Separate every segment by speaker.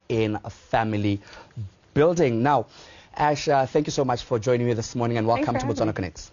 Speaker 1: in family building. Now, Ash, thank you so much for joining me this morning, and welcome to Botswana Connects.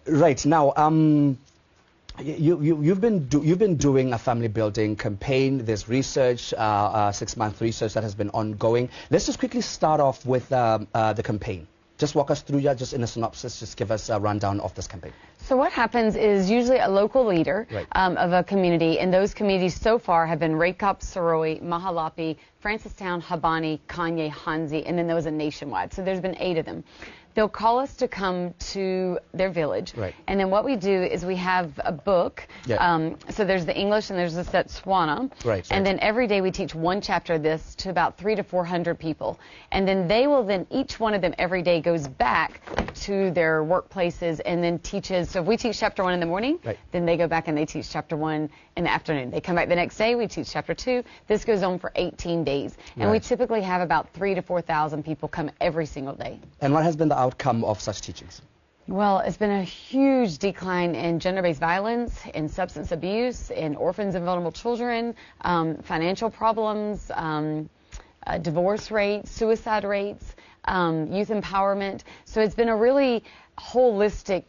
Speaker 1: Right now, you've been doing a family building campaign. There's research, 6-month research that has been ongoing. Let's just quickly start off with the campaign. Just walk us through, just in a synopsis, just give us a rundown of this campaign.
Speaker 2: So what happens is usually a local leader of a community, and those communities so far have been Rekop, Soroi, Mahalapi, Francistown, Habani, Kanye, Hansi, and then there was a nationwide. So there's been 8 of them. They'll call us to come to their village, and then what we do is we have a book. So there's the English and there's the Setswana, and then every day we teach one chapter of this to about 300 to 400 people, and then they will each one of them every day goes back to their workplaces and then teaches. So if we teach chapter 1 in the morning, then they go back and they teach chapter 1 in the afternoon. They come back the next day, we teach chapter 2. This goes on for 18 days, and we typically have about 3,000 to 4,000 people come every single day.
Speaker 1: And what has been the outcome of such teachings?
Speaker 2: Well, it's been a huge decline in gender-based violence, in substance abuse, in orphans and vulnerable children, financial problems, divorce rates, suicide rates, youth empowerment. So it's been a really holistic,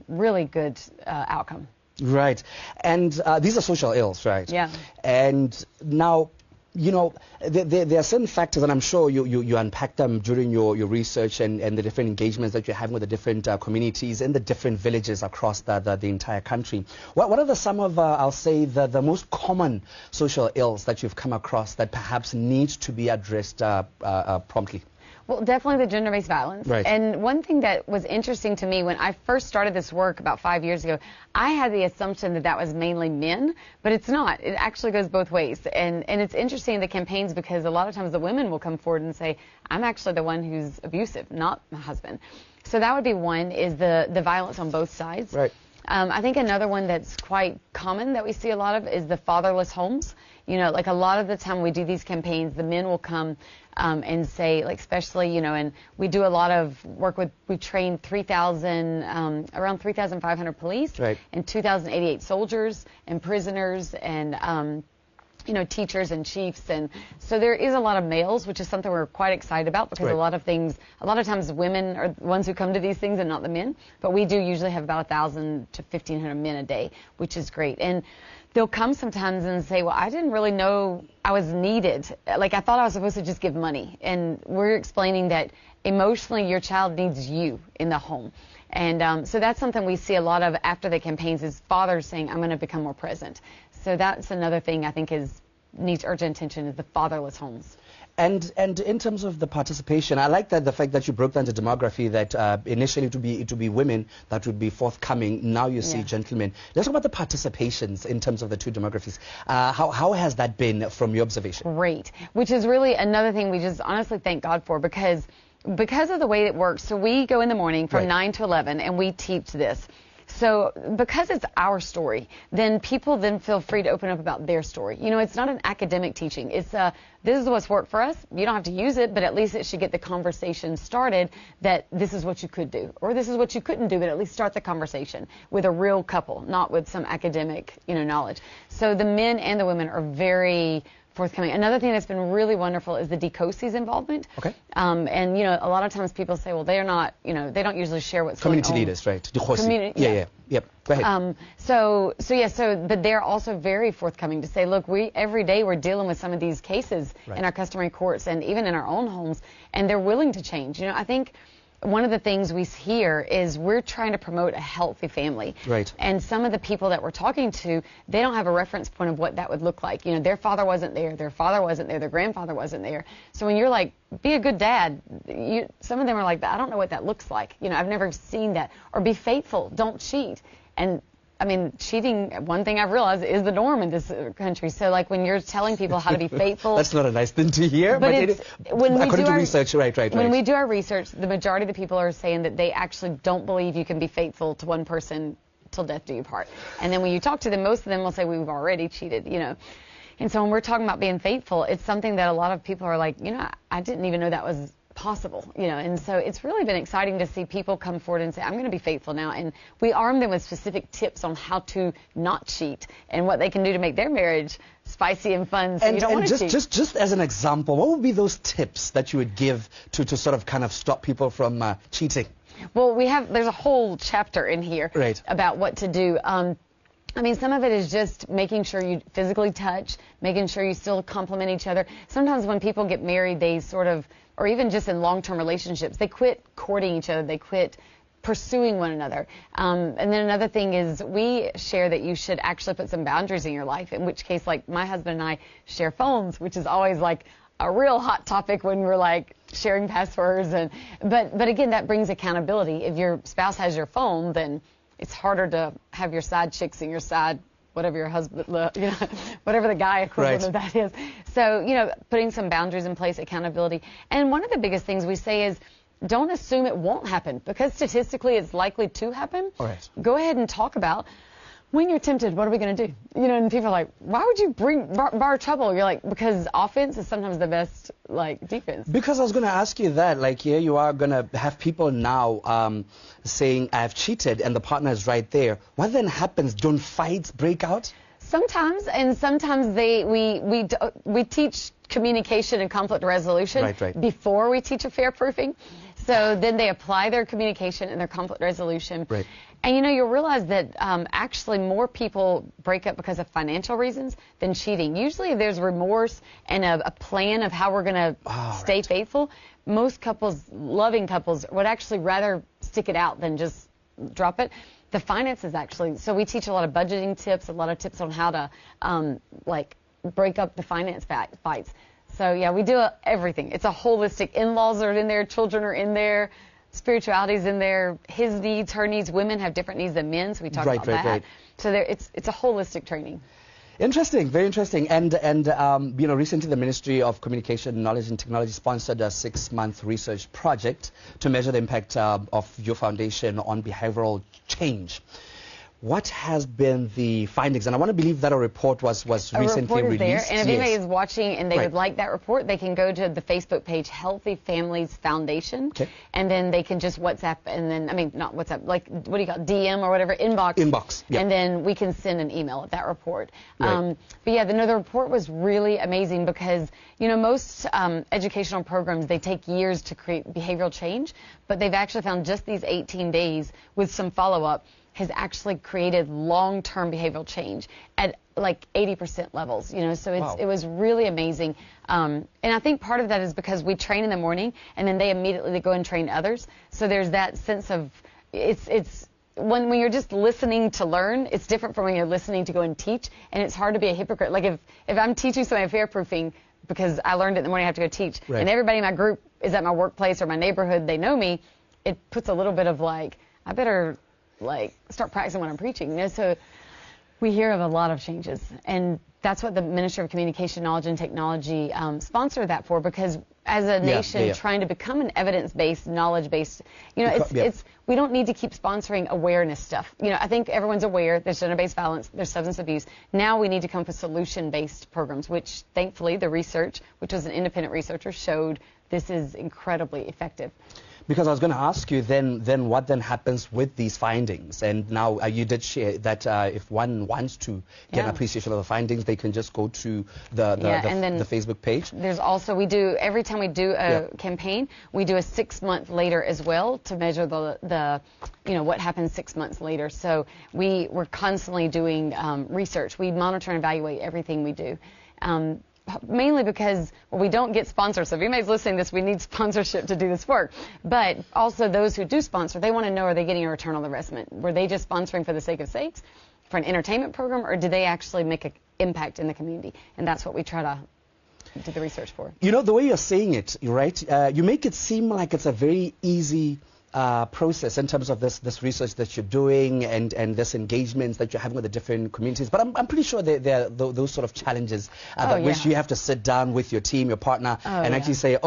Speaker 2: really good outcome.
Speaker 1: Right. And these are social ills, right?
Speaker 2: Yeah.
Speaker 1: And now, you know, there are certain factors, and I'm sure you unpack them during your research and the different engagements that you're having with the different communities in the different villages across the entire country. What are some of, I'll say, the most common social ills that you've come across that perhaps need to be addressed promptly?
Speaker 2: Well, definitely the gender-based violence. And one thing that was interesting to me when I first started this work about 5 years ago, I had the assumption that that was mainly men, but it's not. It actually goes both ways. And it's interesting in the campaigns because a lot of times the women will come forward and say, I'm actually the one who's abusive, not my husband. So that would be one, is the violence on both sides. I think another one that's quite common that we see a lot of is the fatherless homes. You know, like a lot of the time we do these campaigns, the men will come and say, like, especially, you know, and we do a lot of work with, we train 3,000, around 3,500 police and 2,088 soldiers and prisoners and, you know, teachers and chiefs. And so there is a lot of males, which is something we're quite excited about because a lot of times women are the ones who come to these things and not the men. But we do usually have about 1,000 to 1,500 men a day, which is great. And they'll come sometimes and say, well, I didn't really know I was needed. Like, I thought I was supposed to just give money. And we're explaining that emotionally your child needs you in the home. And so that's something we see a lot of after the campaigns is fathers saying, I'm going to become more present. So that's another thing I think needs urgent attention is the fatherless homes.
Speaker 1: And in terms of the participation, I like the fact that you broke down the demography, that initially it would be women that would be forthcoming. Now you see gentlemen. Let's talk about the participations in terms of the two demographies. How has that been from your observation?
Speaker 2: Great, which is really another thing we just honestly thank God for because of the way it works. So we go in the morning from 9 to 11 and we teach this. So because it's our story, then people then feel free to open up about their story. You know, it's not an academic teaching. It's this is what's worked for us. You don't have to use it, but at least it should get the conversation started that this is what you could do or this is what you couldn't do, but at least start the conversation with a real couple, not with some academic, you know, knowledge. So the men and the women are very forthcoming. Another thing that's been really wonderful is the DCOSI's involvement. And, you know, a lot of times people say, well, they're not, you know, they don't usually share what's
Speaker 1: community
Speaker 2: going on.
Speaker 1: Leaders, right? DCOSI. Yep. Go ahead.
Speaker 2: But they're also very forthcoming to say, look, every day we're dealing with some of these cases in our customary courts and even in our own homes, and they're willing to change. You know, I think one of the things we hear is we're trying to promote a healthy family. And some of the people that we're talking to, they don't have a reference point of what that would look like. You know, their father wasn't there, their father wasn't there, their grandfather wasn't there. So when you're like, be a good dad, some of them are like, I don't know what that looks like. You know, I've never seen that. Or be faithful, don't cheat. And I mean, cheating, one thing I've realized, is the norm in this country. So, like, when you're telling people how to be faithful...
Speaker 1: That's not a nice thing to hear, but according to research, When
Speaker 2: we do our research, the majority of the people are saying that they actually don't believe you can be faithful to one person till death do you part. And then when you talk to them, most of them will say, we've already cheated, you know. And so when we're talking about being faithful, it's something that a lot of people are like, you know, I didn't even know that was possible, and so it's really been exciting to see people come forward and say, I'm going to be faithful now, and we arm them with specific tips on how to not cheat and what they can do to make their marriage spicy and fun, so you don't want to cheat.
Speaker 1: Just as an example, what would be those tips that you would give to sort of kind of stop people from cheating?
Speaker 2: Well, there's a whole chapter in here about what to do. I mean, some of it is just making sure you physically touch, making sure you still compliment each other. Sometimes when people get married, they sort of, or even just in long-term relationships, they quit courting each other, they quit pursuing one another. And then another thing is we share that you should actually put some boundaries in your life, in which case, like, my husband and I share phones, which is always like a real hot topic when we're like sharing passwords. But again, that brings accountability. If your spouse has your phone, then it's harder to have your side chicks and your side, whatever your husband, whatever the guy equivalent of that is. So, putting some boundaries in place, accountability. And one of the biggest things we say is, don't assume it won't happen, because statistically it's likely to happen. Go ahead and talk about when you're tempted, what are we going to do? And people are like, why would you bar trouble? You're like, because offense is sometimes the best, defense. Because
Speaker 1: I was going to ask you that, here you are going to have people now saying, I've cheated, and the partner is right there. What then happens? Don't fights break out?
Speaker 2: Sometimes, and sometimes we teach communication and conflict resolution before we teach affair proofing. So then they apply their communication and their conflict resolution. And you'll realize that actually more people break up because of financial reasons than cheating. Usually if there's remorse and a plan of how we're going to stay faithful, most couples, loving couples, would actually rather stick it out than just drop it. The finances actually, so we teach a lot of budgeting tips, a lot of tips on how to break up the finance fights. So yeah, we do everything. It's a holistic. In-laws are in there, children are in there, spirituality's in there, his needs, her needs. Women have different needs than men, so we talk about that. So it's a holistic training.
Speaker 1: Interesting, very interesting. And recently the Ministry of Communication, Knowledge and Technology sponsored a 6-month research project to measure the impact of your foundation on behavioral change. What has been the findings? And I want to believe that a report was recently released.
Speaker 2: There, and if anybody is watching and they would like that report, they can go to the Facebook page Healthy Families Foundation, and then they can just WhatsApp, and then, not WhatsApp, what do you call it, DM or whatever, inbox, and then we can send an email with that report. But yeah, the report was really amazing because, most educational programs, they take years to create behavioral change, but they've actually found just these 18 days with some follow-up has actually created long-term behavioral change at 80% levels, so it was really amazing. And I think part of that is because we train in the morning and then they immediately go and train others. So there's that sense of, it's when you're just listening to learn, it's different from when you're listening to go and teach, and it's hard to be a hypocrite. Like if I'm teaching somebody affair proofing because I learned it in the morning, I have to go teach, and everybody in my group is at my workplace or my neighborhood, they know me, it puts a little bit of I better start practicing when I'm preaching. So we hear of a lot of changes, and that's what the Ministry of Communication, Knowledge and Technology sponsored that for, because as a nation trying to become an evidence-based, knowledge-based, we don't need to keep sponsoring awareness stuff. I think everyone's aware there's gender-based violence, there's substance abuse. Now we need to come up with solution-based programs, which thankfully the research, which was an independent researcher, showed this is incredibly effective.
Speaker 1: Because I was going to ask you then what then happens with these findings? And now you did share that if one wants to get an appreciation of the findings, they can just go to the Facebook page.
Speaker 2: There's also, every time we do a campaign, we do a 6-month later as well to measure the what happens 6 months later. So we're constantly doing research. We monitor and evaluate everything we do. Mainly because we don't get sponsors. So if anybody's listening to this, we need sponsorship to do this work. But also those who do sponsor, they want to know, are they getting a return on the investment? Were they just sponsoring for the sake of sakes, for an entertainment program, or did they actually make an impact in the community? And that's what we try to do the research for.
Speaker 1: The way you're saying it, right, you make it seem like it's a very easy process in terms of this research that you're doing and this engagements that you're having with the different communities. But I'm pretty sure there are those sort of challenges which you have to sit down with your team, your partner, and actually say,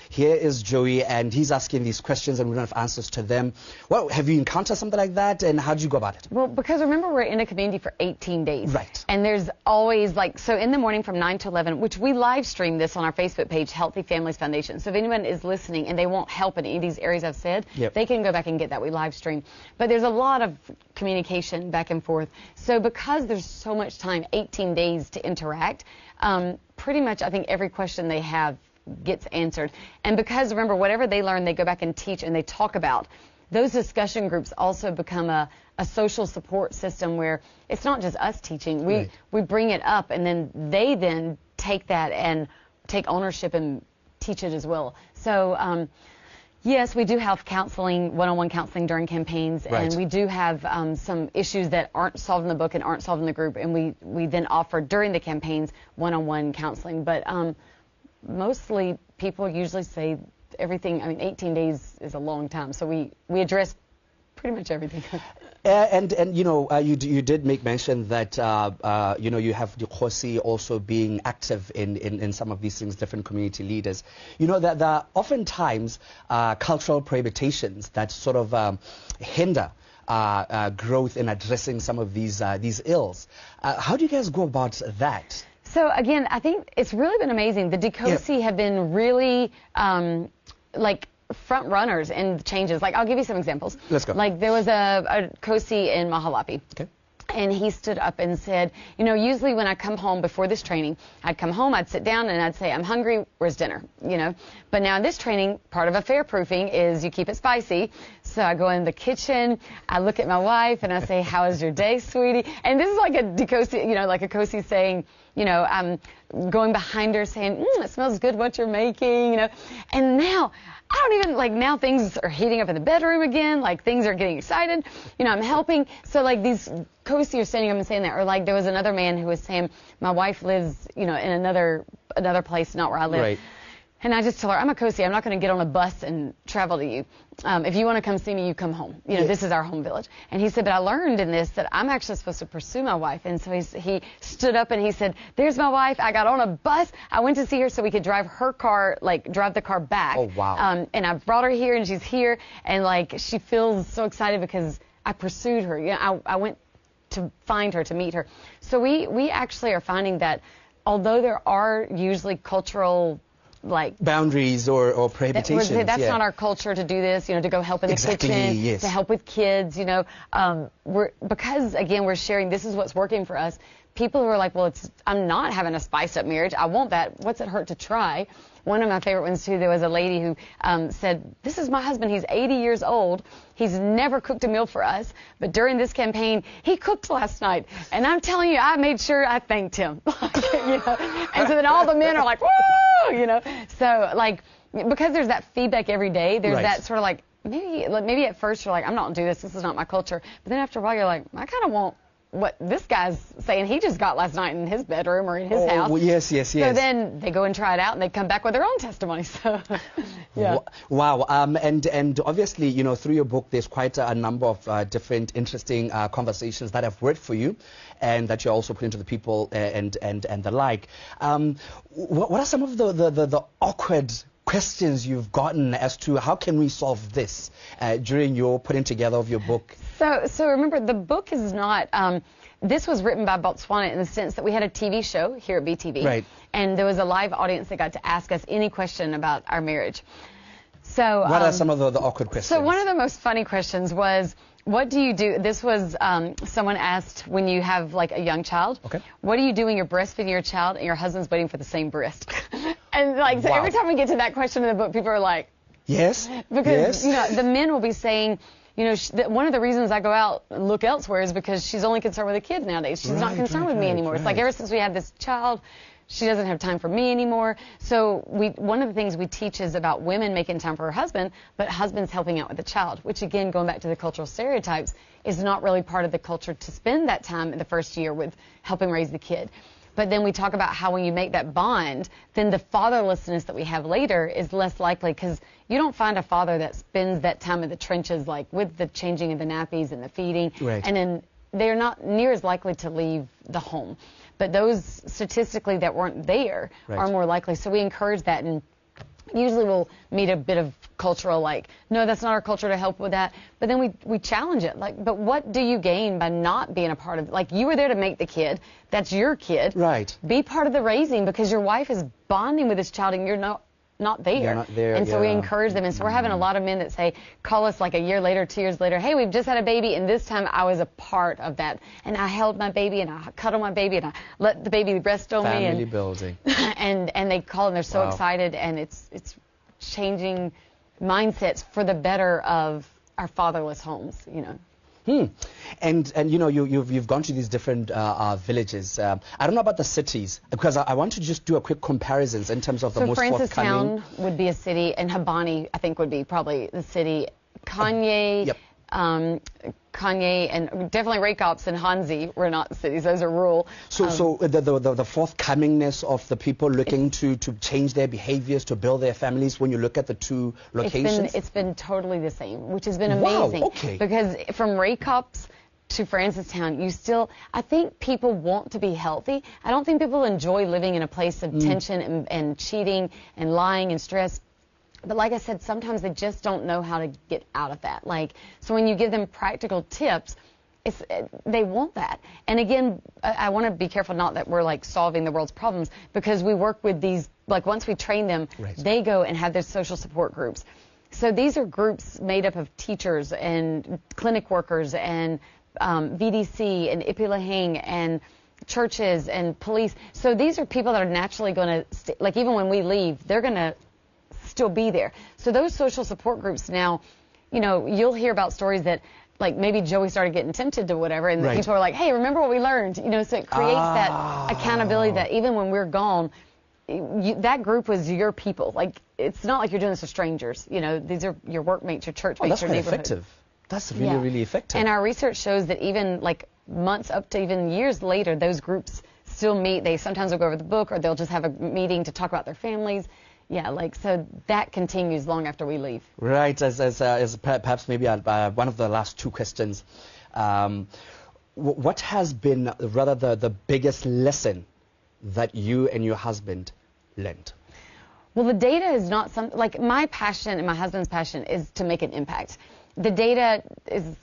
Speaker 1: here is Joey, and he's asking these questions, and we don't have answers to them. Well, have you encountered something like that, and how did you go about it?
Speaker 2: Well, because remember, we're in a community for 18 days.
Speaker 1: Right.
Speaker 2: And there's always, like, so in the morning from 9 to 11, which we live stream this on our Facebook page, Healthy Families Foundation. So if anyone is listening and they want help in any of these areas I've said, they can go back and get that. We live stream. But there's a lot of communication back and forth. So because there's so much time, 18 days to interact, pretty much I think every question they have gets answered. And because, remember, whatever they learn, they go back and teach and they talk about. Those discussion groups also become a social support system where it's not just us teaching. We bring it up, and then they then take that and take ownership and teach it as well. So, yes, we do have counseling, one-on-one counseling during campaigns, and we do have some issues that aren't solved in the book and aren't solved in the group, and we then offer during the campaigns one-on-one counseling. But mostly people usually say everything. I mean, 18 days is a long time, so we address pretty much everything.
Speaker 1: And you know, you did make mention that you know, you have the Khosi also being active in some of these things, different community leaders. You know that there are oftentimes cultural prohibitions that sort of hinder growth in addressing some of these ills. How do you guys go about that?
Speaker 2: So again, I think it's really been amazing. The Khosi have been really like front runners in changes. Like, I'll give you some examples.
Speaker 1: Let's go.
Speaker 2: Like, there was a Khosi in Mahalapi.
Speaker 1: Okay.
Speaker 2: And he stood up and said, you know, usually when I come home before this training, I'd come home, I'd sit down, and I'd say, I'm hungry, where's dinner? You know. But now in this training, part of affair proofing is you keep it spicy. So I go in the kitchen, I look at my wife, and I say, how is your day, sweetie? And this is like a Khosi, you know, like a Khosi saying, you know, I'm going behind her saying, it smells good what you're making, you know. And now, I don't even, like, now things are heating up in the bedroom again, like, things are getting excited, you know, I'm helping. So, like, these Khosi are standing up and saying that. Or, like, there was another man who was saying, my wife lives, you know, in another place, not where I live.
Speaker 1: Right.
Speaker 2: And I just told her, I'm a Khosi, I'm not going to get on a bus and travel to you. If you want to come see me, you come home. You know, this is our home village. And he said, but I learned in this that I'm actually supposed to pursue my wife. And so he stood up and he said, there's my wife. I got on a bus. I went to see her so we could drive her car, like, drive the car back.
Speaker 1: Oh, wow.
Speaker 2: And I brought her here, and she's here. And, like, she feels so excited because I pursued her. You know, I went to find her, to meet her. So we actually are finding that although there are usually cultural, like,
Speaker 1: boundaries or prohibitions.
Speaker 2: That's not our culture to do this, you know, to go help in the kitchen, to help with kids, you know. Because, again, we're sharing, this is what's working for us. People who are like, well, I'm not having a spiced up marriage. I want that. What's it hurt to try? One of my favorite ones, too, there was a lady who said, this is my husband. He's 80 years old. He's never cooked a meal for us. But during this campaign, he cooked last night. And I'm telling you, I made sure I thanked him. You know? And so then all the men are like, woo, you know. So, like, because there's that feedback every day, there's that sort of like, maybe at first you're like, I'm not going to do this. This is not my culture. But then after a while, you're like, I kind of want what this guy's saying he just got last night in his bedroom or in his house.
Speaker 1: Well, yes.
Speaker 2: So then they go and try it out, and they come back with their own testimony. So, yeah.
Speaker 1: Wow. And obviously, you know, through your book, there's quite a number of different interesting conversations that have worked for you, and that you're also putting to the people and the like. What are some of the awkward questions you've gotten as to how can we solve this during your putting together of your book?
Speaker 2: So remember, the book is not, this was written by Botswana in the sense that we had a TV show here at BTV. Right. And there was a live audience that got to ask us any question about our marriage. So
Speaker 1: what are some of the awkward questions?
Speaker 2: So one of the most funny questions was, what do you do? This was someone asked when you have, like, a young child. Okay. What do you do when you're breastfeeding your child and your husband's waiting for the same breast? And, like, so every time we get to that question in the book, people are like,
Speaker 1: yes.
Speaker 2: Because, you know, the men will be saying, you know, one of the reasons I go out and look elsewhere is because she's only concerned with the kids nowadays. She's not concerned with me anymore. It's like ever since we had this child, she doesn't have time for me anymore. So one of the things we teach is about women making time for her husband, but husbands helping out with the child, which, again, going back to the cultural stereotypes, is not really part of the culture to spend that time in the first year with helping raise the kid. But then we talk about how when you make that bond, then the fatherlessness that we have later is less likely, because you don't find a father that spends that time in the trenches, like with the changing of the nappies and the feeding.
Speaker 1: Right.
Speaker 2: And then they're not near as likely to leave the home. But those statistically that weren't there are more likely. So we encourage that, and usually we'll meet a bit of cultural, like, no, that's not our culture to help with that. But then we challenge it. Like, but what do you gain by not being a part of it? Like, you were there to make the kid. That's your kid.
Speaker 1: Right.
Speaker 2: Be part of the raising, because your wife is bonding with this child and you're not there.
Speaker 1: You're not there.
Speaker 2: And so we encourage them. And so we're having a lot of men that say, call us like a year later, 2 years later, hey, we've just had a baby, and this time I was a part of that. And I held my baby, and I cuddled my baby, and I let the baby rest on me.
Speaker 1: Family building.
Speaker 2: And they call, and they're so excited, and it's changing mindsets for the better of our fatherless homes, you know.
Speaker 1: And you know, you've gone to these different villages. I don't know about the cities, because I want to just do a quick comparisons in terms of the most forthcoming.
Speaker 2: So Francistown would be a city, and Habani, I think, would be probably the city. Kanye, Kanye, and definitely Rakops and Hanzi were not cities; those are rural.
Speaker 1: So the forthcomingness of the people looking to change their behaviors, to build their families, when you look at the two locations,
Speaker 2: it's been totally the same, which has been amazing.
Speaker 1: Wow, okay.
Speaker 2: Because from Rakops to Francistown, I think people want to be healthy. I don't think people enjoy living in a place of tension and cheating and lying and stress. But like I said, sometimes they just don't know how to get out of that. Like, so when you give them practical tips, they want that. And again, I want to be careful not that we're like solving the world's problems, because we work with these, like once we train them, they go and have their social support groups. So these are groups made up of teachers and clinic workers and VDC and Ipilahing and churches and police. So these are people that are naturally going to, like even when we leave, they're going to still be there. So those social support groups now, you know, you'll hear about stories that like maybe Joey started getting tempted to whatever, and the people are like, hey, remember what we learned? You know, so it creates that accountability that even when we're gone, that group was your people. Like, it's not like you're doing this with strangers. You know, these are your workmates, your church mates, your neighborhood.
Speaker 1: That's effective. That's really, really effective.
Speaker 2: And our research shows that even like months up to even years later, those groups still meet. They sometimes will go over the book, or they'll just have a meeting to talk about their families. Yeah, like, so that continues long after we leave.
Speaker 1: Right, as perhaps maybe one of the last two questions. What has been rather the biggest lesson that you and your husband learned?
Speaker 2: Well, the data is not something, like my passion and my husband's passion is to make an impact. The data is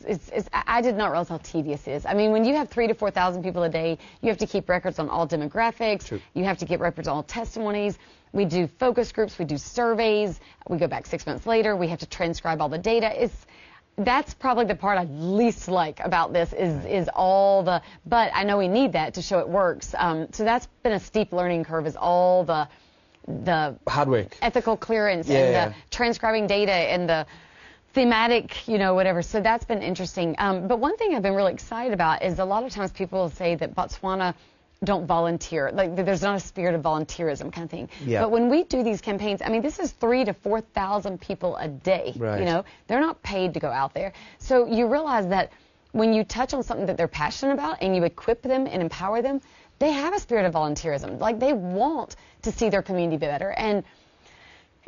Speaker 2: I did not realize how tedious it is. I mean, when you have 3,000 to 4,000 people a day, you have to keep records on all demographics.
Speaker 1: True.
Speaker 2: You have to get records on all testimonies. We do focus groups. We do surveys. We go back 6 months later. We have to transcribe all the data. That's probably the part I least like about this is all the, but I know we need that to show it works. So that's been a steep learning curve, is all the
Speaker 1: hard work,
Speaker 2: ethical clearance, and the transcribing data and the thematic, you know, whatever. So that's been interesting. But one thing I've been really excited about is a lot of times people will say that Botswana don't volunteer. Like, there's not a spirit of volunteerism kind of thing.
Speaker 1: Yeah.
Speaker 2: But when we do these campaigns, I mean, this is 3,000 to 4,000 people a day.
Speaker 1: Right.
Speaker 2: You know, they're not paid to go out there. So you realize that when you touch on something that they're passionate about and you equip them and empower them, they have a spirit of volunteerism. Like, they want to see their community be better. And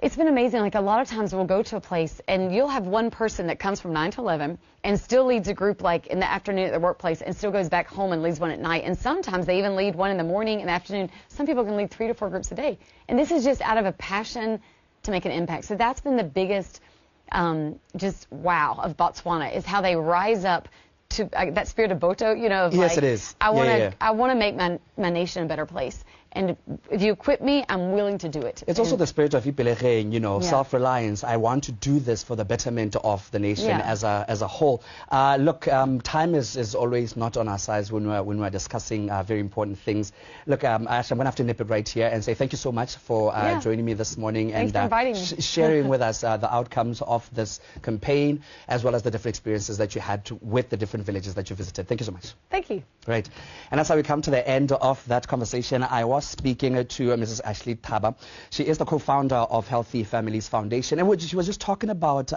Speaker 2: it's been amazing. Like, a lot of times we'll go to a place and you'll have one person that comes from 9 to 11 and still leads a group like in the afternoon at the workplace, and still goes back home and leads one at night. And sometimes they even lead one in the morning and the afternoon. Some people can lead 3 to 4 groups a day. And this is just out of a passion to make an impact. So that's been the biggest just wow of Botswana, is how they rise up to that spirit of Boto, you know, of
Speaker 1: yes,
Speaker 2: like,
Speaker 1: it is.
Speaker 2: I want to make my nation a better place. And if you equip me, I'm willing to do it.
Speaker 1: It's also the spirit of Ipilaheng, you know, self-reliance. I want to do this for the betterment of the nation as a whole. Look, time is always not on our side when we're discussing very important things. Look, Ash, I'm going to have to nip it right here and say thank you so much for joining me this morning.
Speaker 2: Thanks for inviting me.
Speaker 1: Sharing with us the outcomes of this campaign, as well as the different experiences that you had with the different villages that you visited. Thank you so much.
Speaker 2: Thank you.
Speaker 1: Right. And that's how we come to the end of that conversation. I was speaking to Mrs. Ashley Thaba. She is the co-founder of Healthy Families Foundation, and she was just talking about,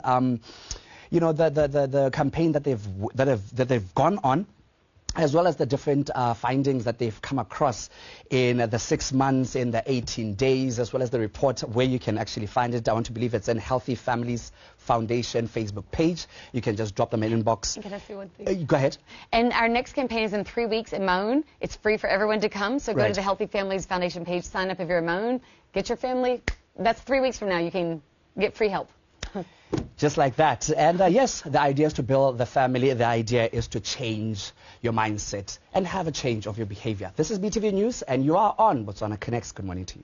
Speaker 1: you know, the campaign that they've gone on, as well as the different findings that they've come across in the 6 months, in the 18 days, as well as the report where you can actually find it. I want to believe it's in Healthy Families Foundation Facebook page. You can just drop them in inbox.
Speaker 2: Can I say one thing?
Speaker 1: Go ahead.
Speaker 2: And our next campaign is in 3 weeks in Maun. It's free for everyone to come. So go to the Healthy Families Foundation page, sign up if you're in Maun, get your family. That's 3 weeks from now. You can get free help.
Speaker 1: Just like that. And yes, the idea is to build the family. The idea is to change your mindset and have a change of your behavior. This is BTV News, and you are on Botswana Connects. Good morning to you.